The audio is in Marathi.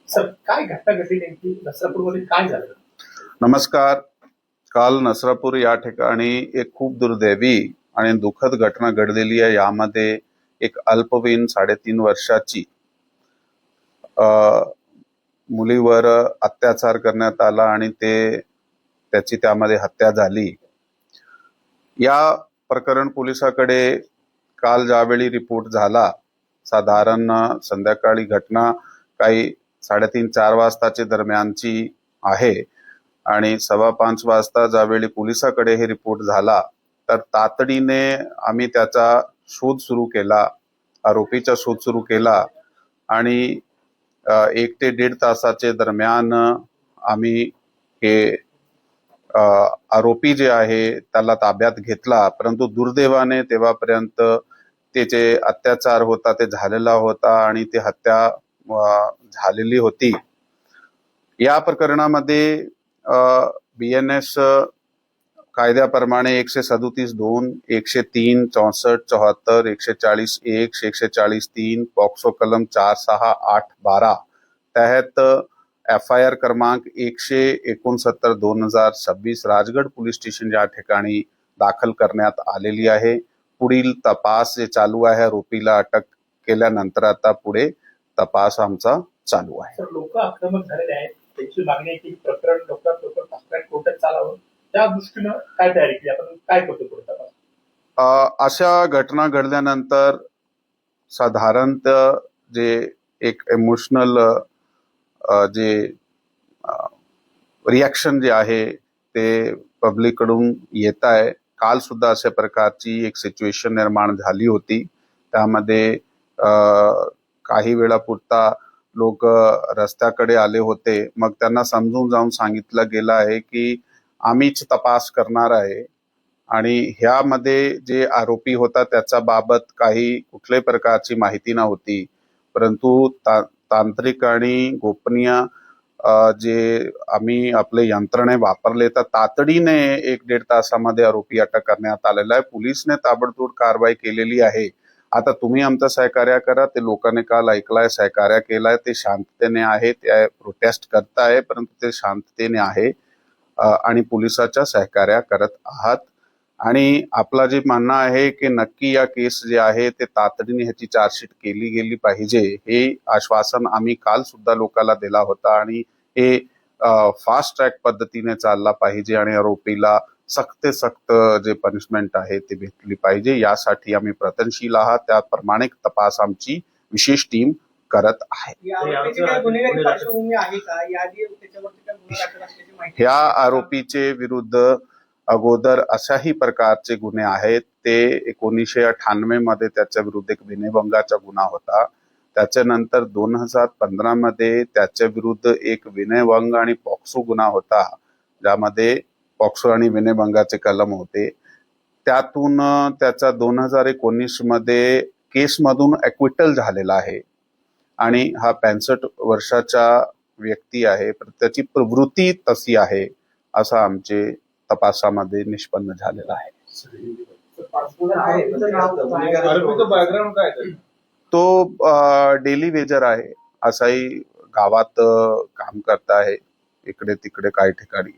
सर काय घटना घडली नेमकी नसरापूरमध्ये काय झालं? नमस्कार. काल नसरापूर या ठिकाणी एक खूप दुर्दैवी आणि दुःखद घटना घडलेली आहे. यामध्ये एक अल्पवयीन 3.5 वर्षाची मुलीवर अत्याचार करण्यात आला आणि त्याची त्यामध्ये हत्या झाली. या प्रकरण पोलिसाकडे काल ज्यावेळी रिपोर्ट झाला, साधारण संध्याकाळी घटना काही 3:30-4 वाजताच्या दरम्यानची आहे आणि 4:15 वाजता ज्यावेळी पोलिसाकडे हे रिपोर्ट झाला तर तातडीने आम्ही त्याचा शोध सुरू केला, आरोपीचा शोध सुरू केला आणि 1 ते 1.5 तासाचे दरम्यान आम्ही हे आरोपी जे आहे त्याला ताब्यात घेतला. परंतु दुर्दैवाने तेव्हापर्यंत त्याचे अत्याचार होता ते झालेला होता आणि ती हत्या झालेली होती. या प्रकरणामध्ये BNS कायद्याप्रमाणे 137(2), 103, 64, 74, 140(1), 140(3), पॉक्सो कलम 4, 6, 8, 12 तहत FIR क्रमांक 169/2026 राजगड पोलीस स्टेशन या ठिकाणी दाखल करण्यात आलेली आहे. पुढील तपास जे चालू आहे, आरोपीला अटक केल्यानंतर आता पुढे तपास आमचा चालू आहे. लोक आक्रमक झालेले आहेत, त्याची मागणी आहे की प्रकरण लवकरात लवकर फास्ट कोर्टात चालावं. त्या दृष्टीनं काय तयारी केली आपण, काय करतो पुढे तपास? अशा घटना घडल्यानंतर साधारणतः जे एक इमोशनल जे रिॲक्शन जे आहे ते पब्लिक कडून येत आहे. काल सुद्धा अशा प्रकारची एक सिच्युएशन निर्माण झाली होती. त्यामध्ये काही वेळापुरता लोक रस्त्याकडे आले होते. मग त्यांना समजून जाऊन सांगितलं गेलं आहे की आम्हीच तपास करणार आहे आणि ह्यामध्ये जे आरोपी होता त्याच्या बाबत काही कुठल्याही प्रकारची माहिती नव्हती. परंतु तांत्रिक आणि गोपनीय जे आम्ही आपले यंत्रणे वापरले तर तातडीने 1-1.5 तासामध्ये आरोपी अटक करण्यात आलेला आहे. पोलिसने ताबडतोब कारवाई केलेली आहे. आता तुम्ही आमचं सहकार्य करा. ते लोकांनी काल ऐकलाय, सहकार्य केलाय, ते शांततेने आहे, ते प्रोटेस्ट करताय, परंतु ते शांततेने आहे आणि पोलिसाच्या सहकार्य करत आहात. आणि आपला जे म्हणणं आहे की नक्की या केस जे आहे ते तातडीने ह्याची चार्जशीट केली गेली पाहिजे, हे आश्वासन आम्ही काल सुद्धा लोकांना दिला होता आणि हे फास्ट ट्रॅक पद्धतीने चालला पाहिजे आणि आरोपीला सक्त जे पनिशमेंट आहे ते भेटली पाहिजे. यासाठी आम्ही प्रयत्नशील आहात. त्याप्रमाणे तपास आमची विशेष टीम करत आहे. ह्या आरोपीचे विरुद्ध अगोदर अशाही प्रकारचे गुन्हे आहेत. ते 1998 मध्ये त्याच्या विरुद्ध एक विनयभंगाचा गुन्हा होता. त्याच्यानंतर 2015 मध्ये त्याच्या विरुद्ध एक विनयभंग आणि पॉक्सो गुन्हा होता, ज्यामध्ये पॉक्सो आणि विनयभंगाचे कलम होते. त्यातून त्याचा 2019 मध्ये केसमधून ॲक्विटल झालेला आहे आणि हा 65 वर्षाचा व्यक्ती आहे. त्याची प्रवृत्ती तशी आहे असं आमचे तपासामध्ये निष्पन्न झालेलं आहे. तो डेली वेजर आहे, असाही गावात काम करता आहे, इकडे तिकडे काही ठिकाणी.